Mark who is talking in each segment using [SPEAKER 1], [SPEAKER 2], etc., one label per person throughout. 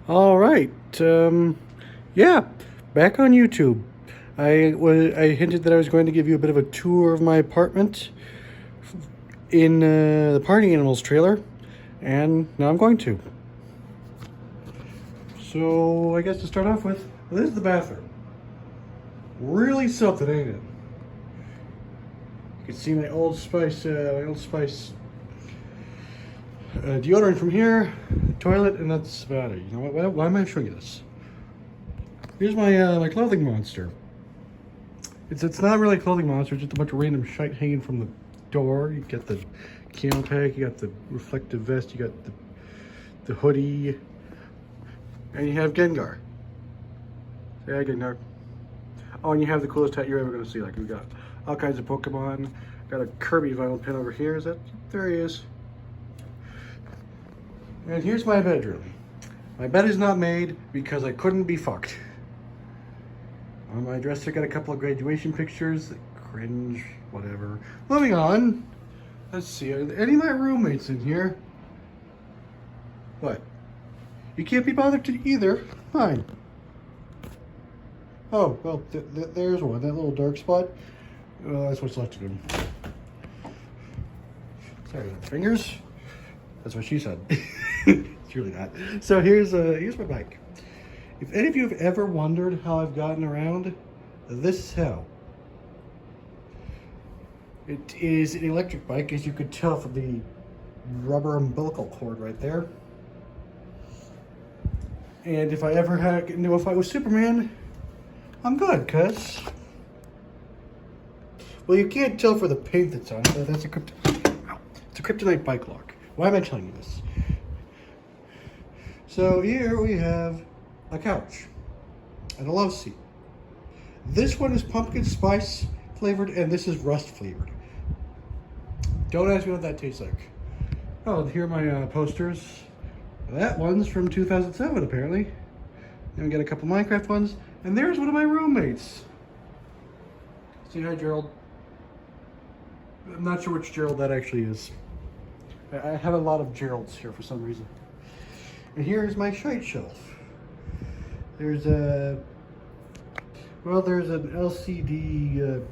[SPEAKER 1] All right. Yeah, back on YouTube. I hinted that I was going to give you a bit of a tour of my apartment in the Party Animals trailer, and now I'm going to. So I guess to start off with, this is the bathroom. Really something, ain't it? You can see my Old Spice, deodorant from here, toilet, and that's about it. You know what? Why am I showing you this? Here's my clothing monster. It's not really a clothing monster. It's just a bunch of random shite hanging from the door. You get the camo pack. You got the reflective vest. You got the hoodie, and you have Gengar. Say hi, Gengar. Oh, and you have the coolest hat you're ever gonna see. Like we got all kinds of Pokemon. Got a Kirby vinyl pin over here. Is that there? He is. And here's my bedroom. My bed is not made because I couldn't be fucked. On my dresser, got a couple of graduation pictures. Cringe, whatever. Moving on. Let's see. Are there any of my roommates in here? What? You can't be bothered to either. Fine. Oh, well, there's one. That little dark spot. Well, that's what's left of him. Sorry, fingers. That's what she said. It's really not. So here's my bike. If any of you have ever wondered how I've gotten around, this is how. It is an electric bike, as you could tell from the rubber umbilical cord right there. And if I ever had into a fight with Superman, I'm good, cuz. Well, you can't tell for the paint that's on it, but that's it's a kryptonite bike lock. Why am I telling you this? So here we have a couch and a love seat. This one is pumpkin spice flavored and this is rust flavored. Don't ask me what that tastes like. Oh, here are my posters. That one's from 2007 apparently. Then we got a couple Minecraft ones, and there's one of my roommates. Say hi, Gerald. I'm not sure which Gerald that actually is. I have a lot of Geralds here for some reason. And here's my shite shelf. There's an LCD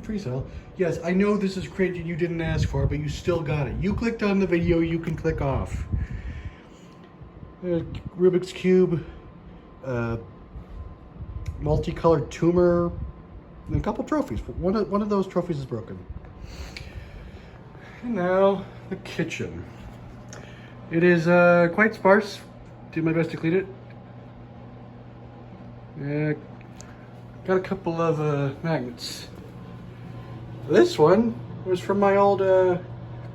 [SPEAKER 1] free cell. Yes, I know this is cringe and you didn't ask for it, but you still got it. You clicked on the video, you can click off. Rubik's Cube, multicolored tumor, and a couple trophies. One of those trophies is broken. And now the kitchen. It is quite sparse. Did my best to clean it. Got a couple of magnets. This one was from my old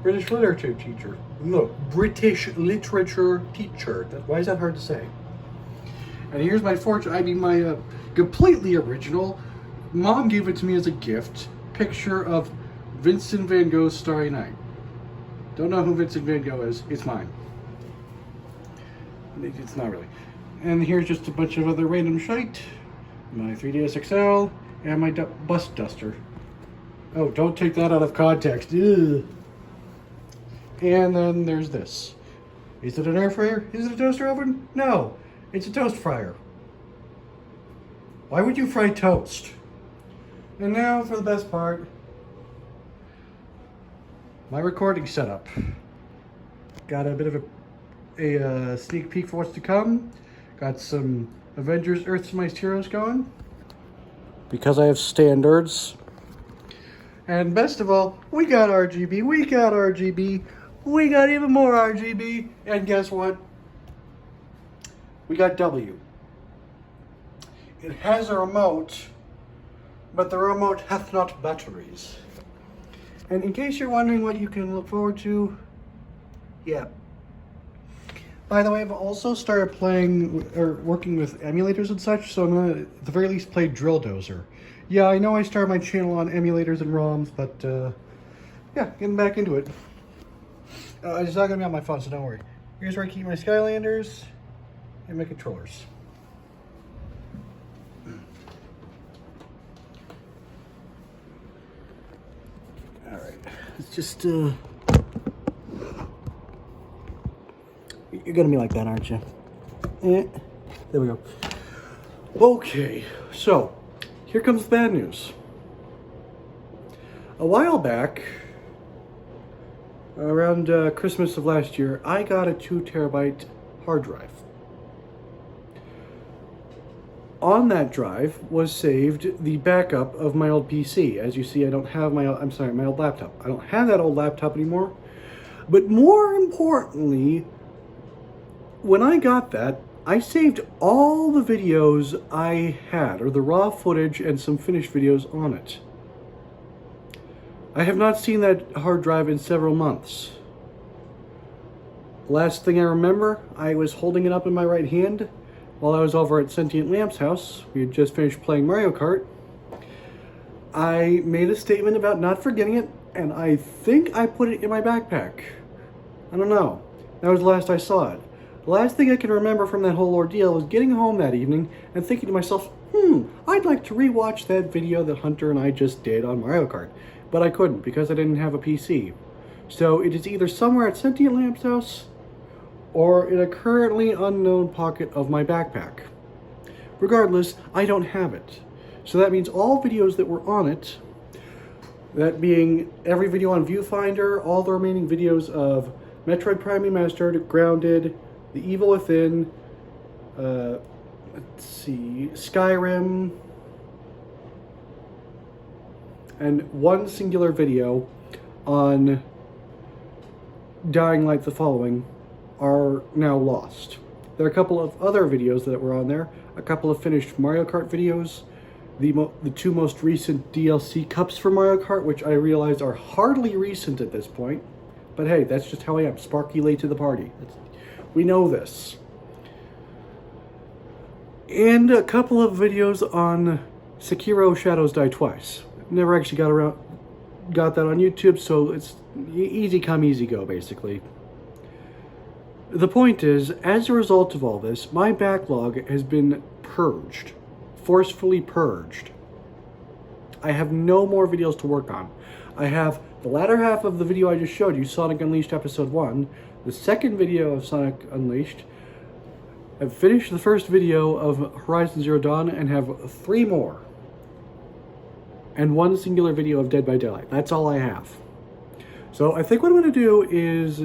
[SPEAKER 1] British literature teacher. Look, British literature teacher. Why is that hard to say? And here's my fortune. I mean, my completely original. Mom gave it to me as a gift. Picture of Vincent van Gogh's Starry Night. Don't know who Vincent van Gogh is. It's mine. It's not really. And here's just a bunch of other random shite. My 3DS XL and my bus duster. Oh, don't take that out of context. Ugh. And then there's this. Is it an air fryer? Is it a toaster oven? No, it's a toast fryer. Why would you fry toast? And now for the best part. My recording setup. Got a bit of a sneak peek for what's to come. Got some Avengers Earth's Mightiest Heroes going. Because I have standards. And best of all, we got RGB. We got RGB. We got even more RGB. And guess what? We got W. It has a remote, but the remote hath not batteries. And in case you're wondering what you can look forward to, yeah. By the way, I've also started playing or working with emulators and such, so I'm gonna at the very least play Drill Dozer. Yeah, I know I started my channel on emulators and ROMs, but yeah, getting back into it. It's not gonna be on my phone, so don't worry. Here's where I keep my Skylanders and my controllers. All right, it's just you're gonna be like that, aren't you? There we go. Okay, so here comes the bad news. A while back, around Christmas of last year, I got a 2 terabyte hard drive. On that drive was saved the backup of my old PC. As you see, I don't have my old laptop. I don't have that old laptop anymore. But more importantly, when I got that, I saved all the videos I had, or the raw footage and some finished videos on it. I have not seen that hard drive in several months. Last thing I remember, I was holding it up in my right hand while I was over at Sentient Lamp's house. We had just finished playing Mario Kart. I made a statement about not forgetting it, and I think I put it in my backpack. I don't know. That was the last I saw it. The last thing I can remember from that whole ordeal was getting home that evening and thinking to myself, I'd like to rewatch that video that Hunter and I just did on Mario Kart. But I couldn't because I didn't have a PC. So it is either somewhere at Sentient Lamp's house or in a currently unknown pocket of my backpack. Regardless, I don't have it. So that means all videos that were on it, that being every video on Viewfinder, all the remaining videos of Metroid Prime Remastered, Grounded, The Evil Within, Skyrim, and one singular video on Dying Light the Following are now lost. There are a couple of other videos that were on there, a couple of finished Mario Kart videos, the 2 most recent DLC cups for Mario Kart, which I realize are hardly recent at this point, but hey, that's just how I am, Sparky late to the party. We know this. And a couple of videos on Sekiro Shadows Die Twice. Never actually got that on YouTube, so it's easy come, easy go, basically. The point is, as a result of all this, my backlog has been purged. Forcefully purged. I have no more videos to work on. I have the latter half of the video I just showed you, Sonic Unleashed Episode 1, the second video of Sonic Unleashed. I've finished the first video of Horizon Zero Dawn and have 3 more. And 1 singular video of Dead by Daylight. That's all I have. So I think what I'm going to do is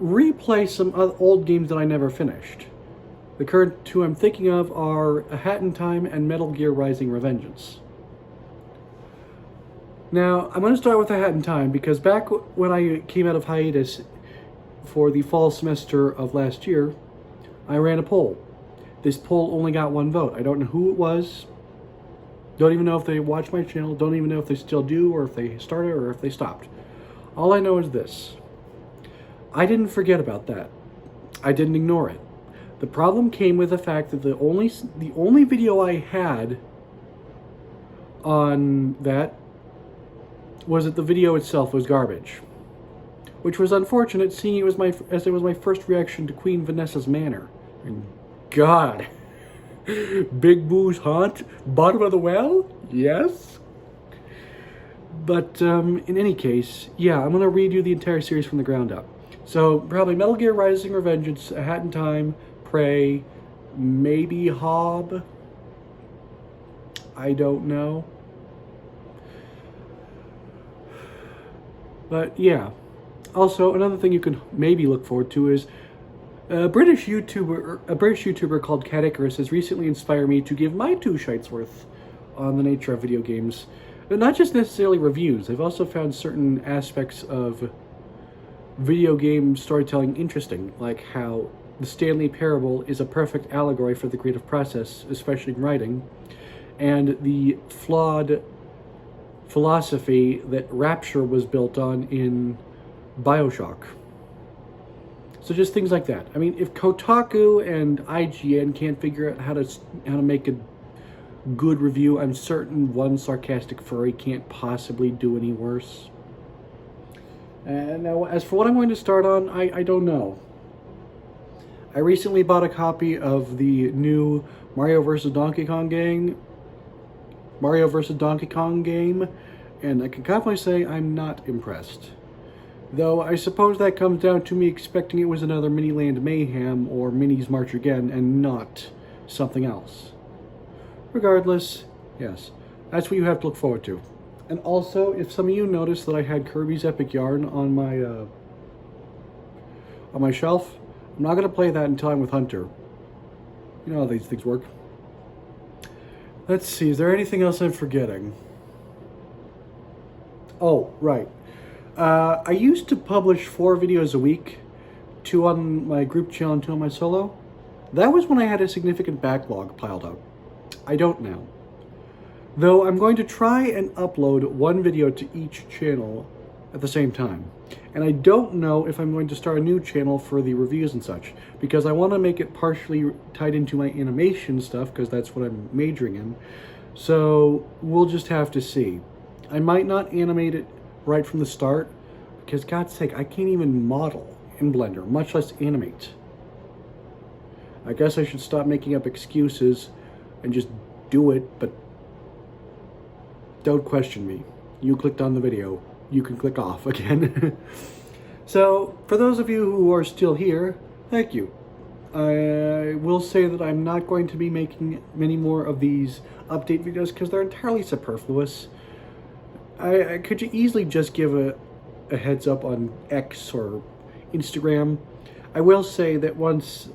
[SPEAKER 1] replay some old games that I never finished. The current 2 I'm thinking of are A Hat in Time and Metal Gear Rising: Revengeance. Now, I'm going to start with A Hat in Time because back when I came out of hiatus for the fall semester of last year, I ran a poll. This poll only got 1 vote. I don't know who it was. Don't even know if they watch my channel. Don't even know if they still do, or if they started, or if they stopped. All I know is this. I didn't forget about that. I didn't ignore it. The problem came with the fact that the only video I had on that was that the video itself was garbage, which was unfortunate, seeing it was my first reaction to Queen Vanessa's Manor. And God, Big Boo's haunt, bottom of the well, yes. But in any case, yeah, I'm gonna redo the entire series from the ground up. So probably Metal Gear Rising: Revengeance, A Hat in Time, Prey, maybe Hob. I don't know. But yeah. Also, another thing you can maybe look forward to is a British YouTuber called Cat Icarus has recently inspired me to give my 2 shites worth on the nature of video games. But not just necessarily reviews. I've also found certain aspects of video game storytelling interesting, like how the Stanley Parable is a perfect allegory for the creative process, especially in writing, and the flawed philosophy that Rapture was built on in BioShock. So just things like that. I mean, if Kotaku and IGN can't figure out how to make a good review, I'm certain one sarcastic furry can't possibly do any worse. And now, as for what I'm going to start on, I don't know. I recently bought a copy of the new Mario vs. Donkey Kong game, and I can confidently say I'm not impressed. Though I suppose that comes down to me expecting it was another Miniland Mayhem or Minis March Again and not something else. Regardless, yes, that's what you have to look forward to. And also, if some of you noticed that I had Kirby's Epic Yarn on my shelf, I'm not going to play that until I'm with Hunter. You know how these things work. Let's see, is there anything else I'm forgetting? Oh, right. I used to publish 4 videos a week, 2 on my group channel and 2 on my solo. That was when I had a significant backlog piled up. I don't now. Though I'm going to try and upload 1 video to each channel at the same time. And I don't know if I'm going to start a new channel for the reviews and such, because I want to make it partially tied into my animation stuff, because that's what I'm majoring in. So we'll just have to see. I might not animate it right from the start, because God's sake, I can't even model in Blender, much less animate. I guess I should stop making up excuses and just do it, but don't question me. You clicked on the video. You can click off again. So, for those of you who are still here, thank you. I will say that I'm not going to be making many more of these update videos because they're entirely superfluous. I could easily just give a heads up on X or Instagram. I will say that once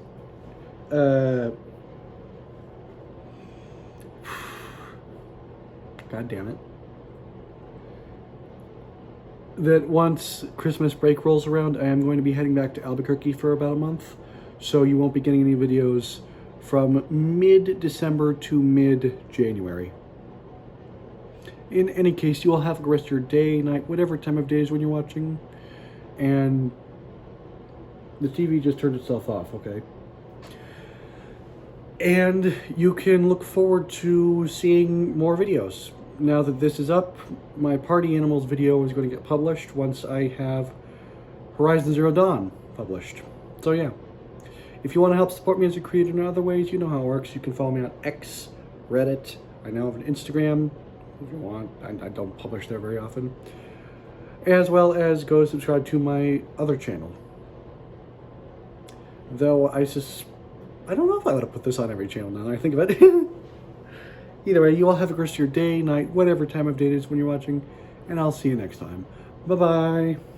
[SPEAKER 1] God damn it. That once Christmas break rolls around, I am going to be heading back to Albuquerque for about a month. So you won't be getting any videos from mid-December to mid-January. In any case, you will have the rest of your day, night, whatever time of day is when you're watching. And the TV just turned itself off, okay? And you can look forward to seeing more videos. Now that this is up, my Party Animals video is going to get published once I have Horizon Zero Dawn published. So yeah, if you want to help support me as a creator in other ways, you know how it works. You can follow me on X, Reddit. I now have an Instagram if you want. I don't publish there very often. As well as go subscribe to my other channel. Though I don't know if I would have put this on every channel now that I think of it. Either way, you all have a great rest of your day, night, whatever time of day it is when you're watching, and I'll see you next time. Bye-bye.